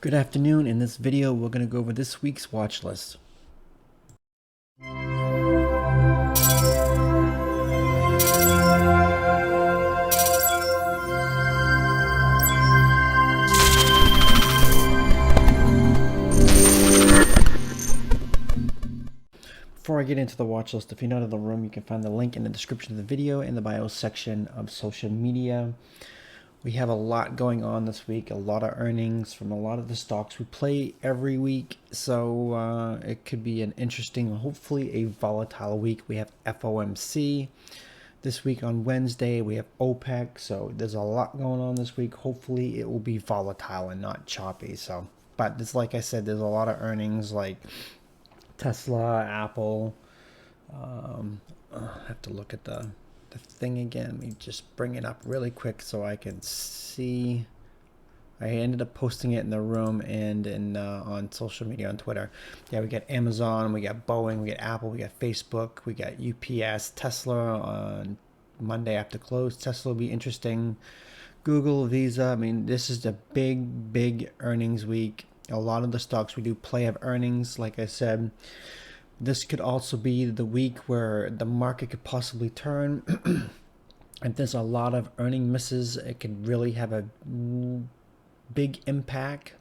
Good afternoon. In this video, we're going to go over this week's watch list. Before I get into the watch list, if you're not in the room, you can find the link in the description of the video in the bio section of social media. We have a lot going on this week, a lot of earnings from a lot of the stocks we play every week. So it could be an interesting, hopefully a volatile week. We have FOMC this week on Wednesday. We have OPEC. So there's a lot going on this week. Hopefully it will be volatile and not choppy. But it's like I said, there's a lot of earnings like Tesla, Apple. I have to look at the thing again. Let me just bring it up really quick so I can see. I ended up posting it in the room and on social media on Twitter. Yeah, we got Amazon, we got Boeing, we got Apple, we got Facebook, we got UPS, Tesla on Monday after close. Tesla will be interesting. Google, Visa. I mean, this is a big earnings week. A lot of the stocks we do play have earnings. Like I said, this could also be the week where the market could possibly turn. If there's a lot of earning misses, it could really have a big impact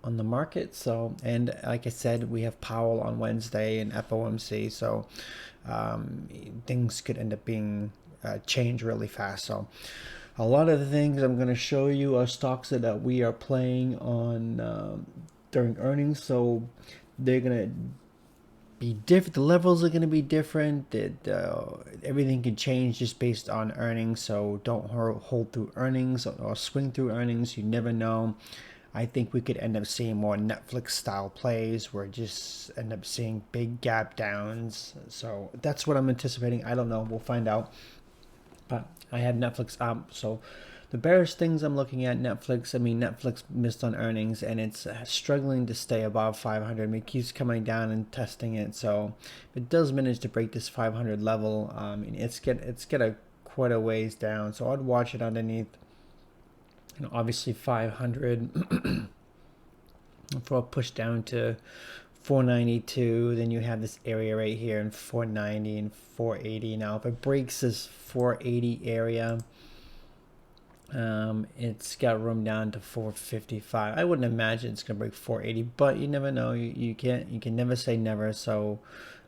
on the market. So, and like I said, we have Powell on Wednesday and FOMC. So things could end up being changed really fast. So a lot of the things I'm going to show you are stocks that we are playing on during earnings. So they're going to be different. The levels are going to be different. Everything can change just based on earnings. So don't hold through earnings or swing through earnings. You never know. I think we could end up seeing more Netflix style plays where just end up seeing big gap downs. So that's what I'm anticipating. I don't know. We'll find out. But I had Netflix up. So the bearish things I'm looking at, Netflix missed on earnings and it's struggling to stay above 500. I mean, it keeps coming down and testing it. So if it does manage to break this 500 level, it's get quite a ways down. So I'd watch it underneath. Obviously 500 for a push down to 492. Then you have this area right here in 490 and 480. Now if it breaks this 480 area, it's got room down to 455. I wouldn't imagine it's gonna break 480, but you never know. You can never say never. So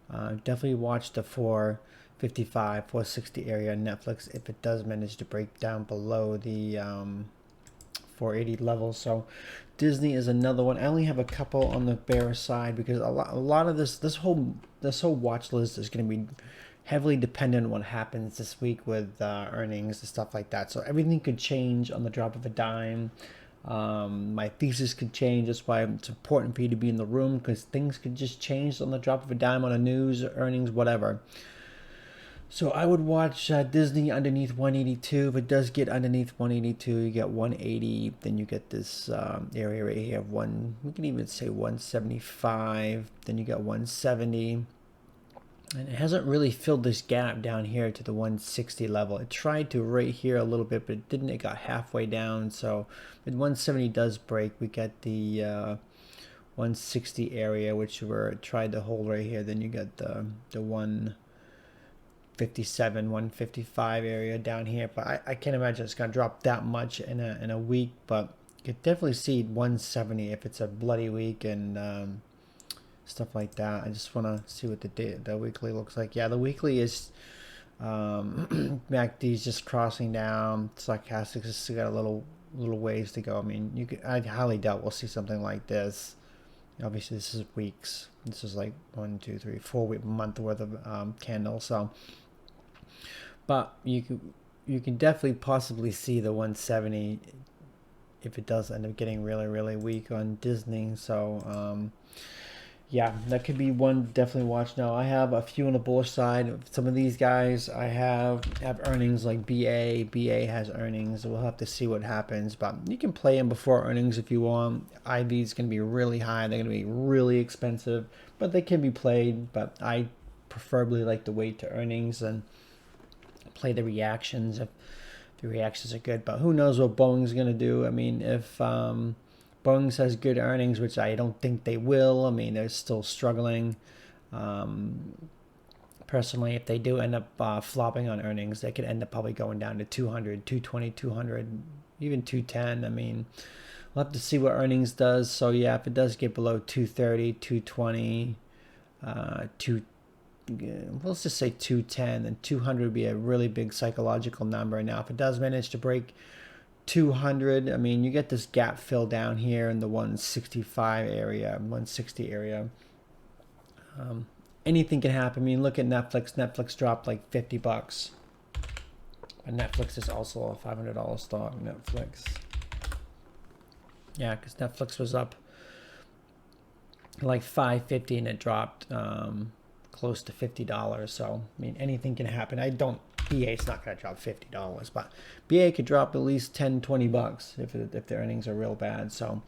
definitely watch the 455 460 area on Netflix if it does manage to break down below the 480 level. So Disney is another one. I only have a couple on the bearish side because a lot of this whole watch list is going to be heavily dependent on what happens this week with earnings and stuff like that. So everything could change on the drop of a dime. My thesis could change. That's why it's important for you to be in the room, because things could just change on the drop of a dime on the news, earnings, whatever. So I would watch Disney underneath 182. If it does get underneath 182, you get 180. Then you get this area right here of we can even say 175. Then you got 170. And it hasn't really filled this gap down here to the 160 level. It tried to right here a little bit, but it didn't. It got halfway down. So if 170 does break, we get the 160 area, which we're tried to hold right here. Then you got the 157, 155 area down here, but I can't imagine it's gonna drop that much in a week. But you could definitely see 170 if it's a bloody week and stuff like that. I just want to see what the weekly looks like. Yeah, the weekly is MACD's just crossing down. Stochastics has still got a little ways to go. I mean, I highly doubt we'll see something like this. Obviously, this is weeks. This is like 1, 2, 3, 4 month worth of candle. So. But you can definitely possibly see the 170 if it does end up getting really weak on Disney. So yeah, that could be one definitely watch. Now I have a few on the bullish side. Some of these guys I have earnings like BA. BA has earnings. We'll have to see what happens, but you can play them before earnings if you want. IV is going to be really high. They're going to be really expensive, but they can be played. But I preferably like to wait to earnings and play the reactions if the reactions are good. But who knows what Boeing's going to do. I mean, if Boeing Boeing says good earnings, which I don't think they will. I mean, they're still struggling. Personally, if they do end up flopping on earnings, they could end up probably going down to 200, 220, 200, even 210. I mean, we'll have to see what earnings does. So yeah, if it does get below 230, 220, let's just say 210, then 200 would be a really big psychological number. Now, if it does manage to break 200, I mean, you get this gap fill down here in the 165 area, 160 area. Anything can happen. I mean, look at Netflix. Netflix dropped like $50. But Netflix is also a $500 stock. Netflix. Yeah, because Netflix was up like $5.50 and it dropped close to $50. So, I mean, anything can happen. BA's not going to drop $50, but BA could drop at least $10-20 if the earnings are real bad. So,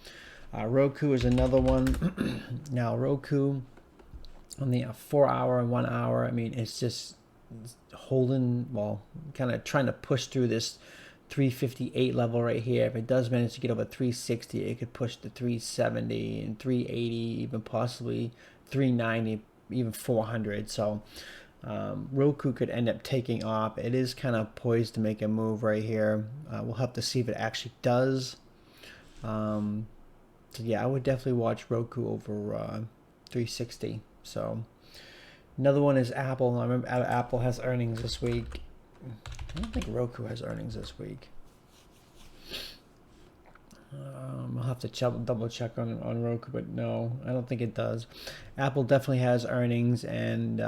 Roku is another one. Now, Roku on the 4-hour and 1 hour, I mean, it's just holding, well, kind of trying to push through this 358 level right here. If it does manage to get over 360, it could push to 370 and 380, even possibly 390, even 400. So Roku could end up taking off. It is kind of poised to make a move right here. We'll have to see if it actually does. So yeah, I would definitely watch Roku over 360. So another one is Apple. I remember Apple has earnings this week. I don't think Roku has earnings this week. I'll have to double check on Roku, but no, I don't think it does. Apple definitely has earnings, and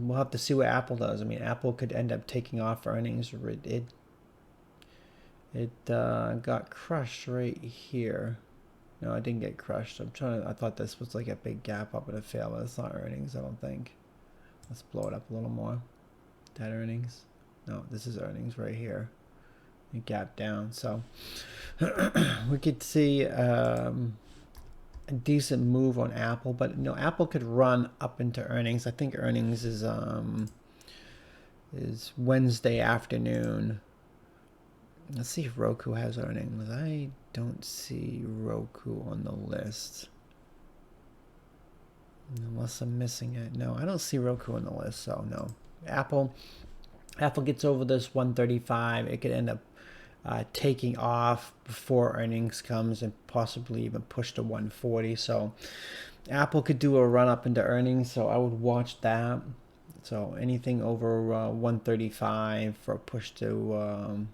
we'll have to see what Apple does. I mean, Apple could end up taking off earnings. It got crushed right here. No, it didn't get crushed. I thought this was like a big gap up and it failed, but it's not earnings, I don't think. Let's blow it up a little more. That earnings? No, this is earnings right here. It gapped down. So we could see a decent move on Apple, but Apple could run up into earnings. I think earnings is Wednesday afternoon. Let's see if Roku has earnings. I don't see Roku on the list. Unless I'm missing it. No, I don't see Roku on the list, so no. Apple gets over this 135. It could end up taking off before earnings comes and possibly even push to 140. So Apple could do a run up into earnings, so I would watch that. So anything over 135 for a push to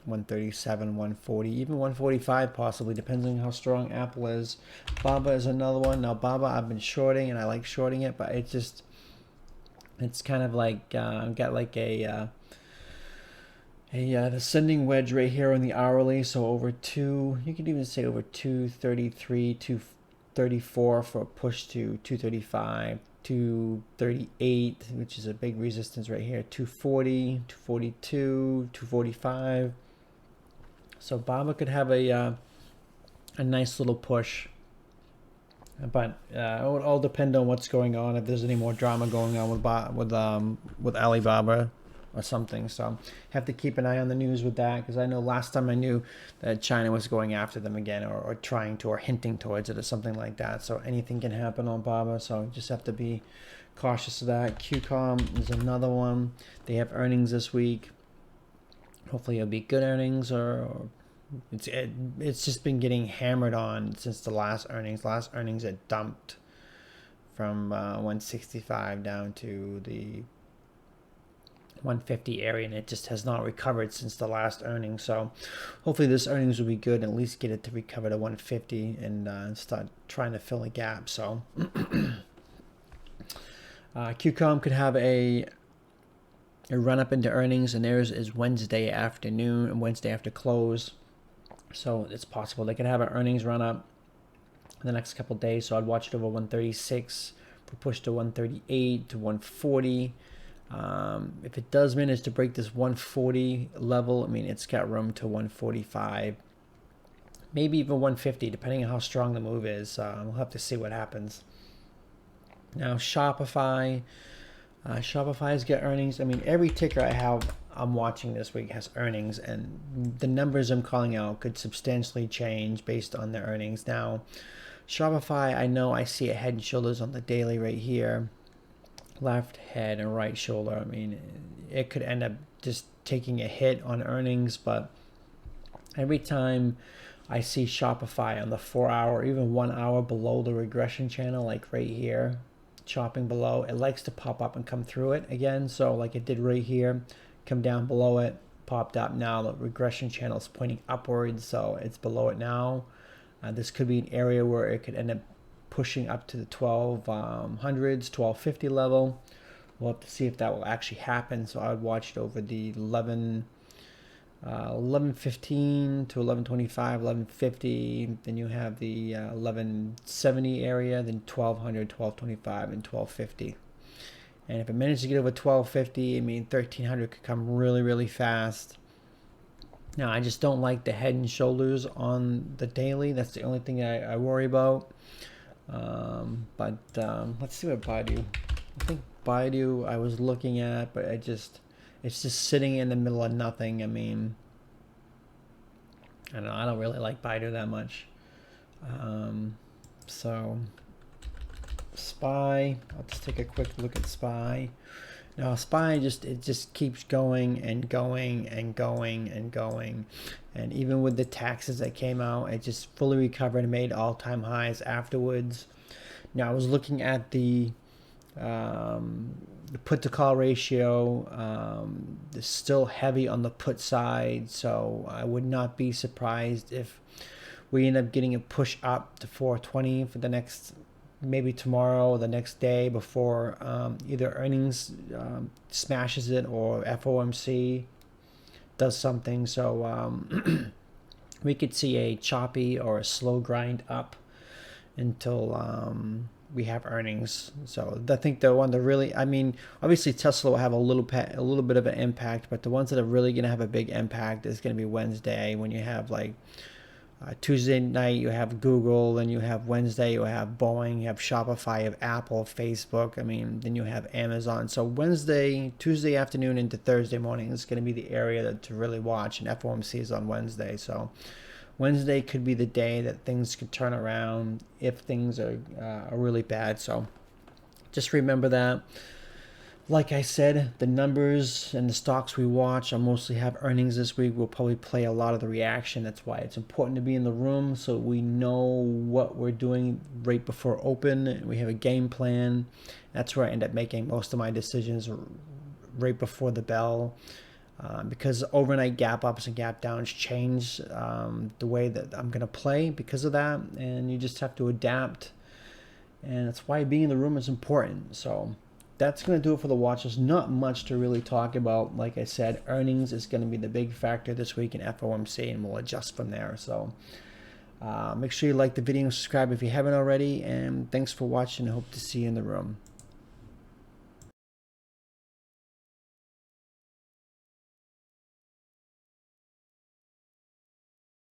137, 140, even 145 possibly, depends on how strong Apple is. Baba is another one. Now Baba I've been shorting and I like shorting it, but it's kind of like got like a descending wedge right here on the hourly. So over you could even say over 233, 234 for a push to 235, 238, which is a big resistance right here, 240, 242, 245. So Baba could have a nice little push, but it would all depend on what's going on. If there's any more drama going on with Alibaba or something, so have to keep an eye on the news with that, because I know last time I knew that China was going after them again, or trying to, or hinting towards it, or something like that. So anything can happen on Baba, so just have to be cautious of that. QCOM is another one. They have earnings this week. Hopefully it'll be good earnings, or it's just been getting hammered on since the last earnings. Last earnings it dumped from 165 down to the 150 area, and it just has not recovered since the last earnings. So hopefully this earnings will be good, and at least get it to recover to 150 and start trying to fill a gap. So QCOM could have a run up into earnings, and theirs is Wednesday afternoon and Wednesday after close. So it's possible they could have an earnings run up in the next couple of days. So I'd watch it over 136 for push to 138 to 140. If it does manage to break this 140 level, I mean, it's got room to 145, maybe even 150, depending on how strong the move is. We'll have to see what happens. Now Shopify's got earnings. I mean, every ticker I have I'm watching this week has earnings, and the numbers I'm calling out could substantially change based on their earnings. Now, Shopify, I know I see a head and shoulders on the daily right here, left head and right shoulder. I mean, it could end up just taking a hit on earnings, but every time I see Shopify on the 4 hour, even 1 hour below the regression channel, like right here, chopping below, it likes to pop up and come through it again. So like it did right here, come down below it, popped up. Now the regression channel is pointing upwards, so it's below it now. This could be an area where it could end up pushing up to the 1200s, 1250 level. We'll have to see if that will actually happen. So I would watch it over the 1115 to 1125, 1150. Then you have the 1170 area, then 1200, 1225, and 1250. And if it manages to get over 1250, I mean 1300 could come really, really fast. Now, I just don't like the head and shoulders on the daily. That's the only thing I worry about. But let's see what Baidu. I think Baidu I was looking at, but it's just sitting in the middle of nothing. I mean, I don't know. I don't really like Baidu that much. So SPY. I'll just take a quick look at SPY. Now SPY just keeps going and going and going and going, and even with the taxes that came out, it just fully recovered and made all-time highs afterwards. Now I was looking at the put to call ratio. Is still heavy on the put side, so I would not be surprised if we end up getting a push up to 420 for the next, maybe tomorrow or the next day before either earnings smashes it or FOMC does something. So we could see a choppy or a slow grind up until we have earnings. So I think the one that really, I mean, obviously Tesla will have a little bit of an impact, but the ones that are really going to have a big impact is going to be Wednesday, when you have like Tuesday night you have Google, then you have Wednesday you have Boeing, you have Shopify, you have Apple, Facebook, I mean, then you have Amazon. So Tuesday afternoon into Thursday morning is going to be the area to really watch, and FOMC is on Wednesday. So Wednesday could be the day that things could turn around if things are really bad. So just remember that. Like I said, the numbers and the stocks we watch, I mostly have earnings this week, will probably play a lot of the reaction. That's why it's important to be in the room so we know what we're doing right before open. We have a game plan. That's where I end up making most of my decisions right before the bell. Because overnight gap ups and gap downs change the way that I'm going to play because of that. And you just have to adapt. And that's why being in the room is important. So that's going to do it for the watch list. Not much to really talk about. Like I said, earnings is going to be the big factor this week in FOMC, and we'll adjust from there. So make sure you like the video and subscribe if you haven't already. And thanks for watching. I hope to see you in the room.